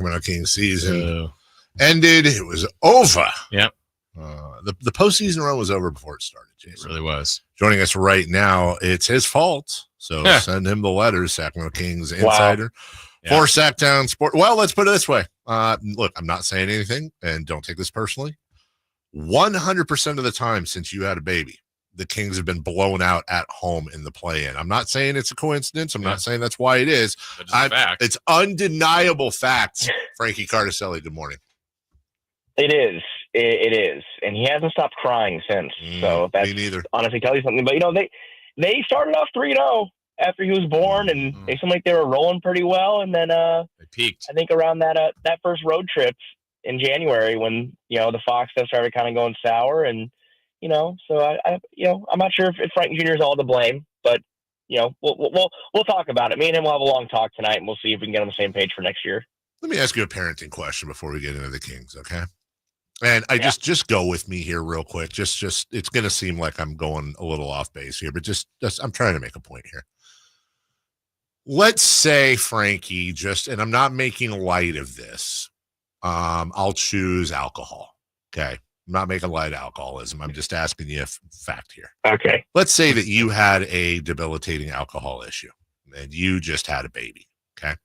Sacramento Kings season ended. It was over. Yep. The postseason run was over before it started, Jason. It really was. Joining us right now, it's his fault. So send him the letters, Sacramento Kings insider for Sactown Sports. Well, let's put it this way. Look, I'm not saying anything, and don't take this personally. 100% of the time since you had a baby, the Kings have been blown out at home in the play-in. I'm not saying it's a coincidence. I'm not saying that's why it is. It's undeniable facts. Frankie Cartoscelli, good morning. It is. It is. And he hasn't stopped crying since. So that's honestly tells you something. But, they started off 3-0 after he was born, and they seemed like they were rolling pretty well. And then they peaked. I think around that first road trip in January when, the Fox stuff started kind of going sour. And, so I'm not sure if Frank Jr. is all to blame, but, we'll talk about it. Me and him will have a long talk tonight, and we'll see if we can get on the same page for next year. Let me ask you a parenting question before we get into the Kings, okay? And I just go with me here real quick. Just it's going to seem like I'm going a little off base here, but just I'm trying to make a point here. Let's say Frankie and I'm not making light of this. I'll choose alcohol. Okay. I'm not making light of alcoholism. I'm just asking you a fact here. Okay. Let's say that you had a debilitating alcohol issue and you just had a baby. Okay.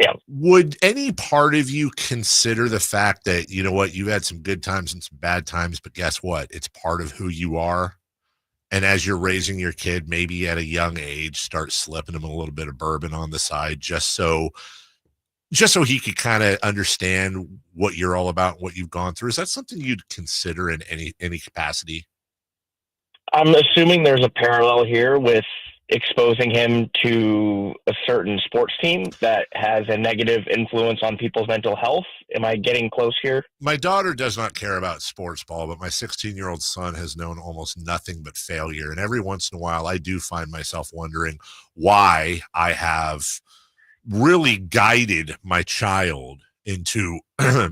Yeah. Would any part of you consider the fact that, you've had some good times and some bad times, but guess what? It's part of who you are. And as you're raising your kid, maybe at a young age, start slipping him a little bit of bourbon on the side, just so he could kind of understand what you're all about, what you've gone through. Is that something you'd consider in any capacity? I'm assuming there's a parallel here with exposing him to a certain sports team that has a negative influence on people's mental health. Am I getting close here? My daughter does not care about sports ball, but my 16-year-old son has known almost nothing but failure. And every once in a while, I do find myself wondering why I have really guided my child into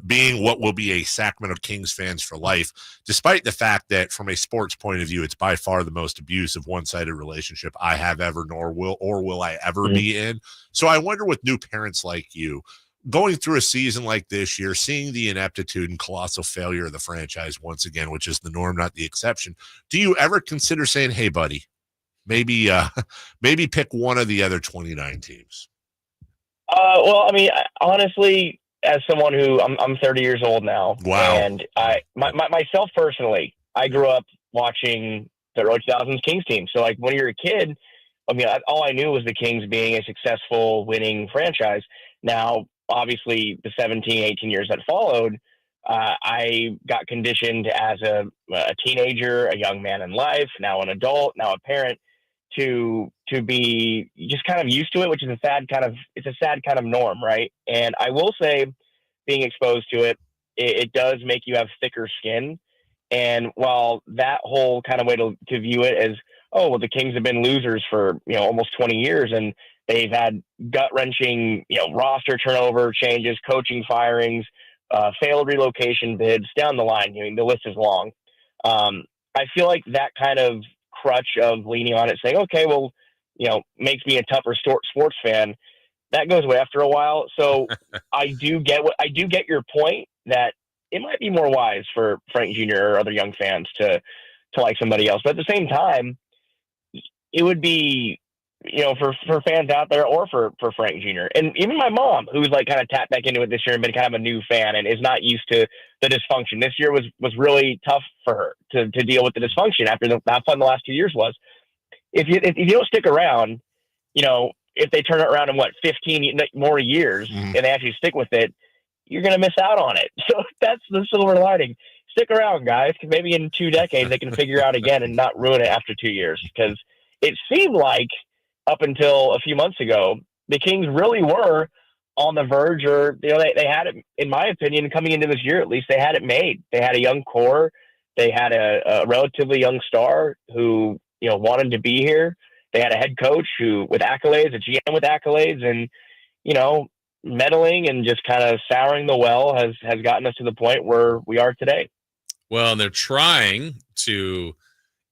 being what will be a Sacramento Kings fans for life, despite the fact that from a sports point of view, it's by far the most abusive one-sided relationship I have ever, nor will I ever be in. So I wonder with new parents like you, going through a season like this year, seeing the ineptitude and colossal failure of the franchise once again, which is the norm, not the exception. Do you ever consider saying, hey, buddy, maybe pick one of the other 29 teams? Well, I mean, honestly, as someone who I'm 30 years old now, and myself personally, I grew up watching the early 2000s Kings team. So like when you're a kid, I mean, all I knew was the Kings being a successful winning franchise. Now, obviously the 17, 18 years that followed, I got conditioned as a teenager, a young man in life, now an adult, now a parent, to be just kind of used to it, which is a sad kind of norm, right? And I will say, being exposed to it does make you have thicker skin. And while that whole kind of way to view it as, oh, well, the Kings have been losers for almost 20 years, and they've had gut-wrenching roster turnover changes, coaching firings, failed relocation bids down the line. I mean, the list is long. I feel like that kind of crutch of leaning on it, saying, okay, well, makes me a tougher sports fan, that goes away after a while. So I do get your point that it might be more wise for Frank Jr. or other young fans to like somebody else. But at the same time, it would be, for fans out there, or for Frank Jr. And even my mom, who's like kind of tapped back into it this year and been kind of a new fan and is not used to the dysfunction. This year was really tough for her to deal with the dysfunction after how fun the last 2 years was. If you don't stick around, if they turn it around in 15 more years and they actually stick with it, you're going to miss out on it. So that's the silver lining. Stick around, guys, because maybe in 2 decades they can figure out again and not ruin it after 2 years. Because it seemed like up until a few months ago, the Kings really were on the verge, or they had it, in my opinion, coming into this year at least, they had it made. They had a young core. They had a relatively young star who wanted to be here. They had a head coach who with accolades, a GM with accolades, and meddling and just kind of souring the well has gotten us to the point where we are today. Well, and they're trying to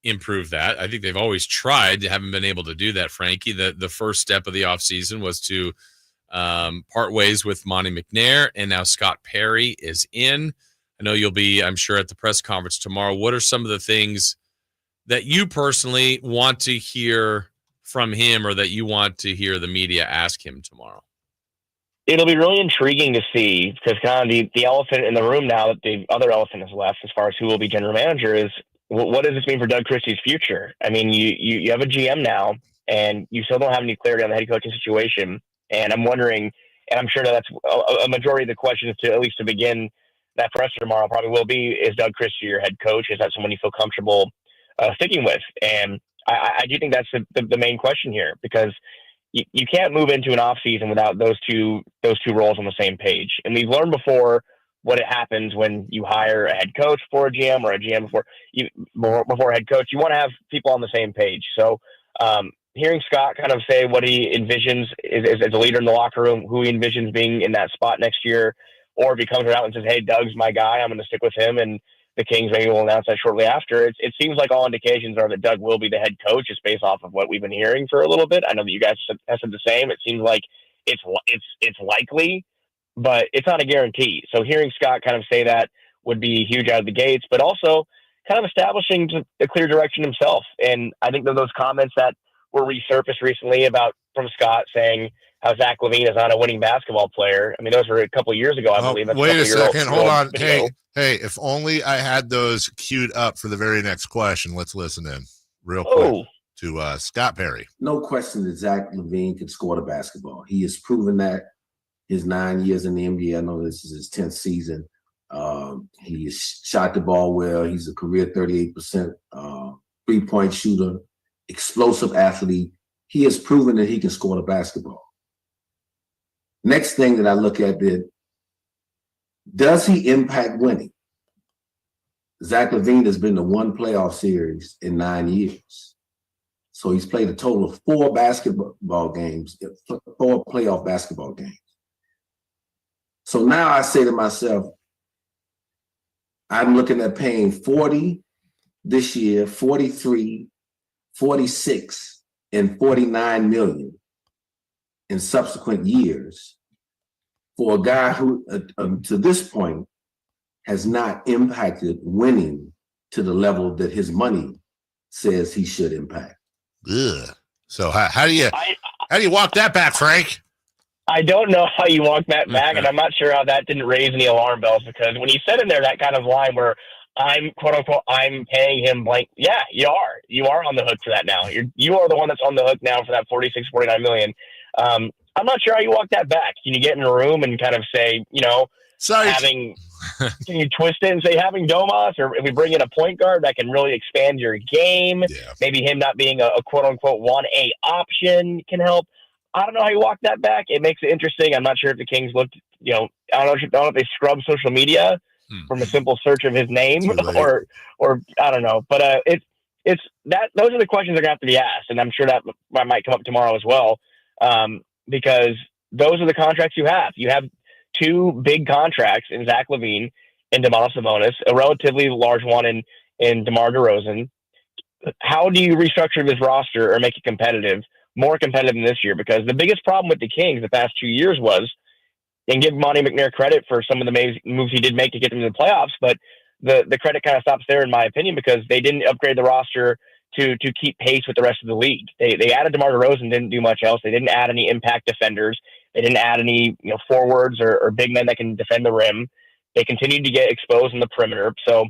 improve that. I think they've always tried, haven't been able to do that, Frankie. The first step of the offseason was to part ways with Monty McNair, and now Scott Perry is in. I know you'll be, I'm sure, at the press conference tomorrow. What are some of the things that you personally want to hear from him, or that you want to hear the media ask him tomorrow? It'll be really intriguing to see, because kind of the elephant in the room now that the other elephant has left as far as who will be general manager is, what does this mean for Doug Christie's future? I mean, you have a GM now, and you still don't have any clarity on the head coaching situation. And I'm wondering, and I'm sure that's a majority of the questions to, at least to begin that presser tomorrow, probably will be, is Doug Christie your head coach? Is that someone you feel comfortable sticking with? And I do think that's the main question here, because you can't move into an offseason without those two roles on the same page. And we've learned before what it happens when you hire a head coach for a GM, or a GM before a head coach. You want to have people on the same page. So hearing Scott kind of say what he envisions as a leader in the locker room, who he envisions being in that spot next year, or if he comes out and says, hey, Doug's my guy, I'm going to stick with him, and the Kings maybe will announce that shortly after. It seems like all indications are that Doug will be the head coach, just based off of what we've been hearing for a little bit. I know that you guys have said the same. It seems like it's likely, but it's not a guarantee. So hearing Scott kind of say that would be huge out of the gates, but also kind of establishing a clear direction himself. And I think that those comments that were resurfaced recently from Scott saying how Zach LaVine is not a winning basketball player. I mean, those were a couple of years ago, I believe. That's wait a second. Hold on. Video. Hey, if only I had those queued up for the very next question. Let's listen in real quick to Scott Perry. No question that Zach LaVine can score the basketball. He has proven that his 9 years in the NBA. I know this is his 10th season. He has shot the ball well. He's a career 38% three-point shooter, explosive athlete. He has proven that he can score the basketball. Next thing that I look at is, does he impact winning? Zach LaVine has been to one playoff series in 9 years. So he's played a total of 4 basketball games, 4 playoff basketball games. So now I say to myself, I'm looking at paying 40 this year, 43, 46, and 49 million in subsequent years for a guy who, to this point, has not impacted winning to the level that his money says he should impact. Ugh. So how do you walk that back, Frank? I don't know how you walk that back, and I'm not sure how that didn't raise any alarm bells, because when you said in there that kind of line where I'm quote unquote I'm paying him blank, yeah, you are on the hook for that now. You are the one that's on the hook now for that 46, 49 million. I'm not sure how you walk that back. Can you get in a room and kind of say, can you twist it and say having Domas, or if we bring in a point guard that can really expand your game, maybe him not being a quote unquote 1A option can help. I don't know how you walk that back. It makes it interesting. I'm not sure if the Kings looked, I don't know if they scrubbed social media from a simple search of his name or I don't know. But it's that those are the questions that are going to have to be asked, and I'm sure that might come up tomorrow as well, because those are the contracts you have. You have 2 big contracts in Zach LaVine and Domantas Sabonis, a relatively large one in DeMar DeRozan. How do you restructure this roster or make it competitive? More competitive than this year, because the biggest problem with the Kings the past 2 years was, and give Monty McNair credit for some of the amazing moves he did make to get them to the playoffs, but the credit kind of stops there, in my opinion, because they didn't upgrade the roster to keep pace with the rest of the league. They added DeMar DeRozan, didn't do much else. They didn't add any impact defenders. They didn't add any forwards or big men that can defend the rim. They continued to get exposed in the perimeter. So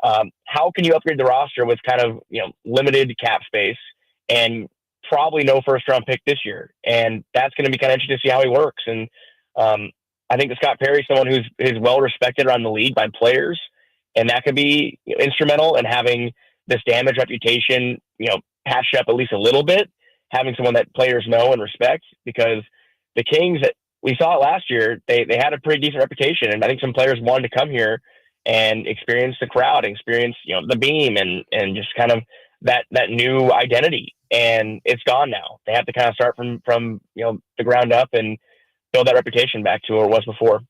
how can you upgrade the roster with kind of limited cap space and probably no first round pick this year? And that's going to be kind of interesting to see how he works. And I think that Scott Perry is someone who's well respected around the league by players, and that could be instrumental in having this damaged reputation, patched up at least a little bit, having someone that players know and respect, because the Kings, we saw it last year, they had a pretty decent reputation. And I think some players wanted to come here and experience the crowd, experience, the beam and just kind of that new identity. And it's gone now. They have to kind of start from the ground up and build that reputation back to where it was before.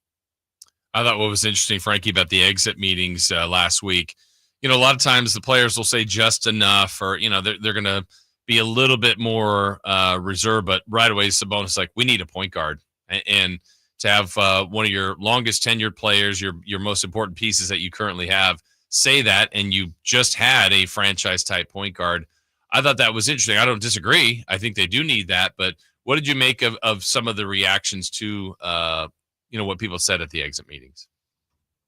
I thought what was interesting, Frankie, about the exit meetings last week, a lot of times the players will say just enough, or, they're going to be a little bit more reserved, but right away Sabonis like, we need a point guard. And to have one of your longest tenured players, your most important pieces that you currently have, say that, and you just had a franchise type point guard. I thought that was interesting. I don't disagree. I think they do need that. But what did you make of some of the reactions to what people said at the exit meetings?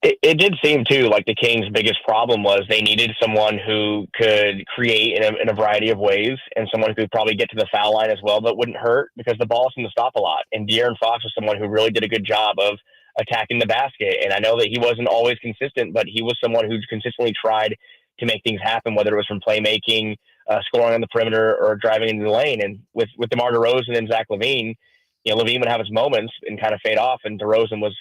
It did seem too like the Kings' biggest problem was they needed someone who could create in a variety of ways, and someone who could probably get to the foul line as well, but wouldn't hurt because the ball seemed to stop a lot. And De'Aaron Fox was someone who really did a good job of attacking the basket. And I know that he wasn't always consistent, but he was someone who consistently tried to make things happen, whether it was from playmaking, scoring on the perimeter, or driving into the lane. And with DeMar DeRozan and Zach LaVine, LaVine would have his moments and kind of fade off, and DeRozan was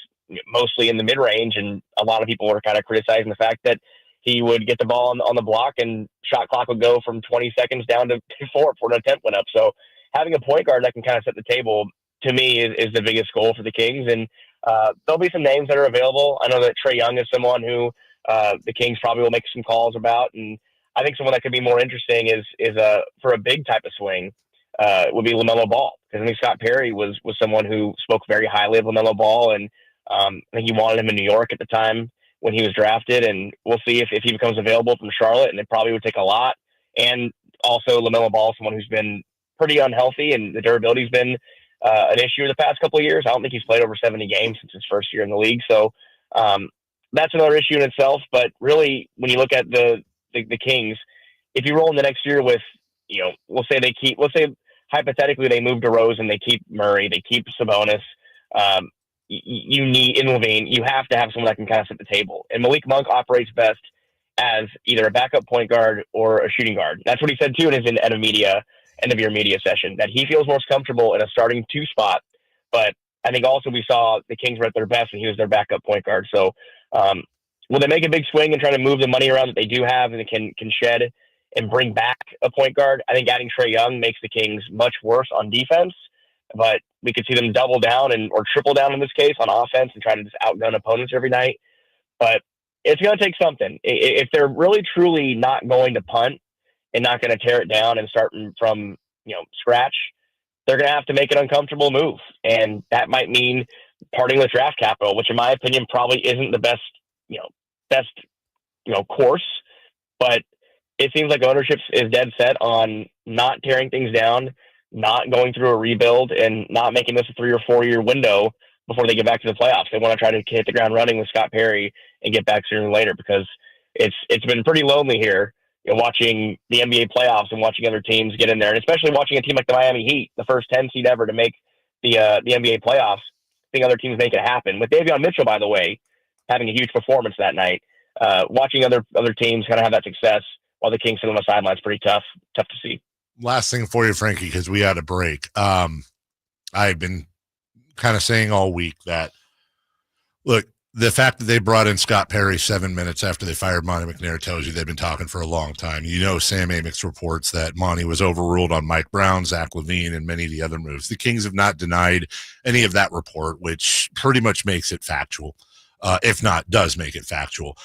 mostly in the mid-range, and a lot of people were kind of criticizing the fact that he would get the ball on the block and shot clock would go from 20 seconds down to 4 before an attempt went up. So having a point guard that can kind of set the table, to me, is the biggest goal for the Kings. And there'll be some names that are available. I know that Trae Young is someone who the Kings probably will make some calls about, and I think someone that could be more interesting is for a big type of swing would be LaMelo Ball, because I think Scott Perry was someone who spoke very highly of LaMelo Ball, and I think he wanted him in New York at the time when he was drafted, and we'll see if he becomes available from Charlotte, and it probably would take a lot. And also LaMelo Ball, someone who's been pretty unhealthy, and the durability's been an issue the past couple of years. I don't think he's played over 70 games since his first year in the league. So that's another issue in itself. But really, when you look at the Kings, if you roll in the next year with, let's say hypothetically they move DeRozan, they keep Murray, they keep Sabonis, you need in LaVine, you have to have someone that can kind of set the table. And Malik Monk operates best as either a backup point guard or a shooting guard. That's what he said too in his end of year media session, that he feels most comfortable in a starting 2 spot. But I think also we saw the Kings were at their best when he was their backup point guard. So will they make a big swing and try to move the money around that they do have and can shed and bring back a point guard? I think adding Trae Young makes the Kings much worse on defense, but we could see them double down or triple down in this case on offense and try to just outgun opponents every night. But it's going to take something. If they're really truly not going to punt and not going to tear it down and start from scratch, they're going to have to make an uncomfortable move, and that might mean parting with draft capital, which in my opinion probably isn't the best course. But it seems like ownership is dead set on not tearing things down, not going through a rebuild, and not making this a 3 or 4 year window before they get back to the playoffs. They want to try to hit the ground running with Scott Perry and get back sooner than later, because it's been pretty lonely here, watching the NBA playoffs and watching other teams get in there, and especially watching a team like the Miami Heat, the first 10 seed ever to make the NBA playoffs, seeing other teams make it happen. With Davion Mitchell, by the way, having a huge performance that night, watching other teams kind of have that success while the Kings sit on the sidelines, pretty tough to see. Last thing for you, Frankie, because we had a break. I've been kind of saying all week that, look, the fact that they brought in Scott Perry 7 minutes after they fired Monty McNair tells you they've been talking for a long time. Sam Amick's reports that Monty was overruled on Mike Brown, Zach LaVine, and many of the other moves. The Kings have not denied any of that report, which pretty much makes it factual. If not, does make it factual.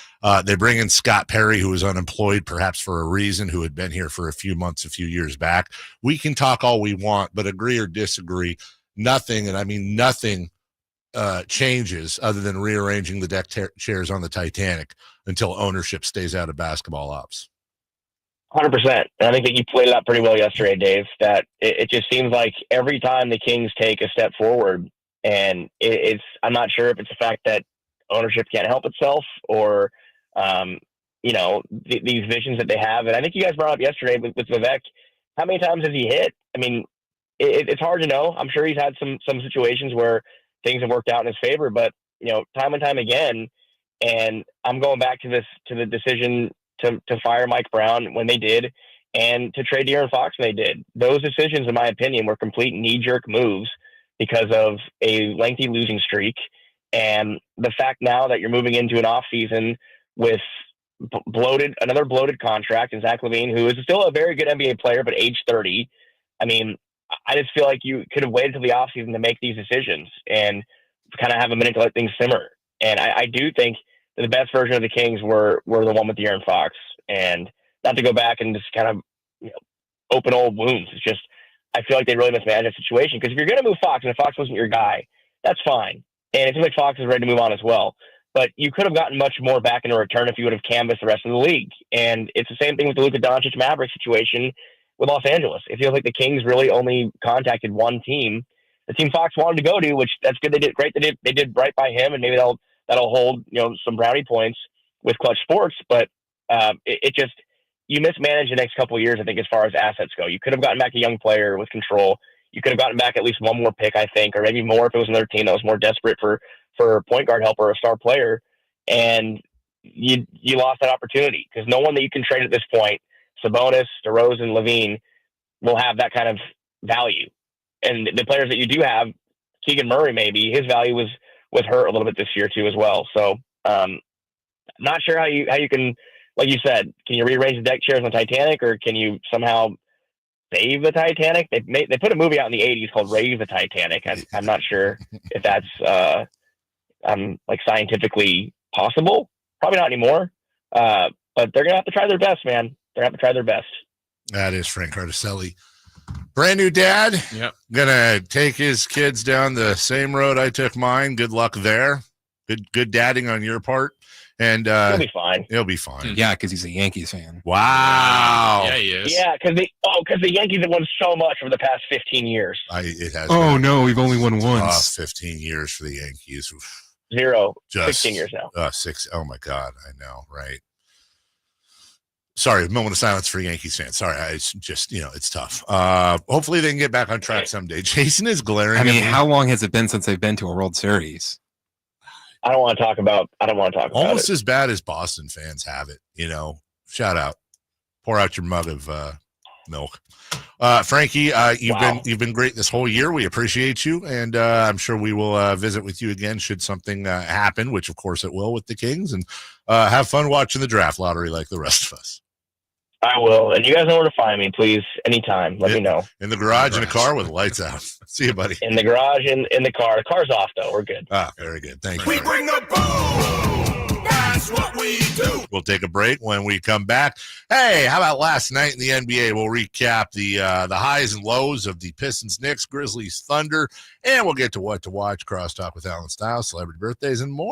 They bring in Scott Perry, who was unemployed, perhaps for a reason, who had been here for a few months, a few years back. We can talk all we want, but agree or disagree, nothing, and I mean nothing, changes other than rearranging the deck chairs on the Titanic until ownership stays out of basketball ops. 100%. And I think that you played it out pretty well yesterday, Dave, that it just seems like every time the Kings take a step forward, and I'm not sure if it's the fact that ownership can't help itself, or these visions that they have. And I think you guys brought up yesterday with Vivek, how many times has he hit? I mean, it's hard to know. I'm sure he's had some situations where things have worked out in his favor, but time and time again. And I'm going back to the decision to fire Mike Brown when they did, and to trade De'Aaron Fox when they did. Those decisions, in my opinion, were complete knee-jerk moves because of a lengthy losing streak. And the fact now that you're moving into an offseason with another bloated contract, and Zach LaVine, who is still a very good NBA player, but age 30. I mean, I just feel like you could have waited till the offseason to make these decisions and kind of have a minute to let things simmer. And I do think that the best version of the Kings were the one with De'Aaron Fox. And not to go back and just kind of open old wounds. It's just, I feel like they really mismanaged the situation, because if you're going to move Fox, and if Fox wasn't your guy, that's fine. And it seems like Fox is ready to move on as well. But you could have gotten much more back in return if you would have canvassed the rest of the league. And it's the same thing with the Luka Doncic Maverick situation with Los Angeles. It feels like the Kings really only contacted one team, the team Fox wanted to go to, which that's good. They did great. They did right by him, and maybe that'll hold some brownie points with Clutch Sports. But it just, you mismanage the next couple of years, I think, as far as assets go. You could have gotten back a young player with control. You could have gotten back at least one more pick, I think, or maybe more if it was another team that was more desperate for a point guard help or a star player, and you lost that opportunity because no one that you can trade at this point, Sabonis, DeRozan, Levine, will have that kind of value. And the players that you do have, Keegan Murray, maybe his value was hurt a little bit this year too as well. So not sure how you can, like you said, can you rearrange the deck chairs on the Titanic, or can you somehow save the Titanic? They put a movie out in the 80s called Raise the Titanic. I'm not sure if that's like scientifically possible. Probably not anymore. But they're gonna have to try their best, man. They're gonna have to try their best. That is Frank Cartoscelli. Brand new dad. Yep. Gonna take his kids down the same road I took mine. Good luck there. Good dadding on your part. And He'll be fine. He'll be fine. Yeah, because he's a Yankees fan. Wow. Yeah, he is. Yeah, because the Yankees have won so much over the past 15 years. It has. Oh no, we've only won once. 15 years for the Yankees. Oof. 16 years now. 6. Oh my God, I know, right? Sorry, moment of silence for Yankees fans. Sorry, it's just it's tough. Hopefully they can get back on track someday. Jason is glaring. I mean, how long has it been since they've been to a World Series? I don't want to talk about almost it. as bad as Boston fans have it. Shout out, pour out your mug of milk. Frankie, you've been great this whole year. We appreciate you, and I'm sure we will visit with you again should something happen, which of course it will with the Kings, and have fun watching the draft lottery like the rest of us. I will, and you guys know where to find me. Please, anytime, let me know. In the garage, in a car with lights out. See you, buddy. In the garage, in the car. The car's off though. We're good. Very good. Thank you. We bring the boom. That's what we do. We'll take a break. When we come back, hey, how about last night in the NBA? We'll recap the highs and lows of the Pistons, Knicks, Grizzlies, Thunder, and we'll get to what to watch, crosstalk with Alan Stiles, celebrity birthdays, and more.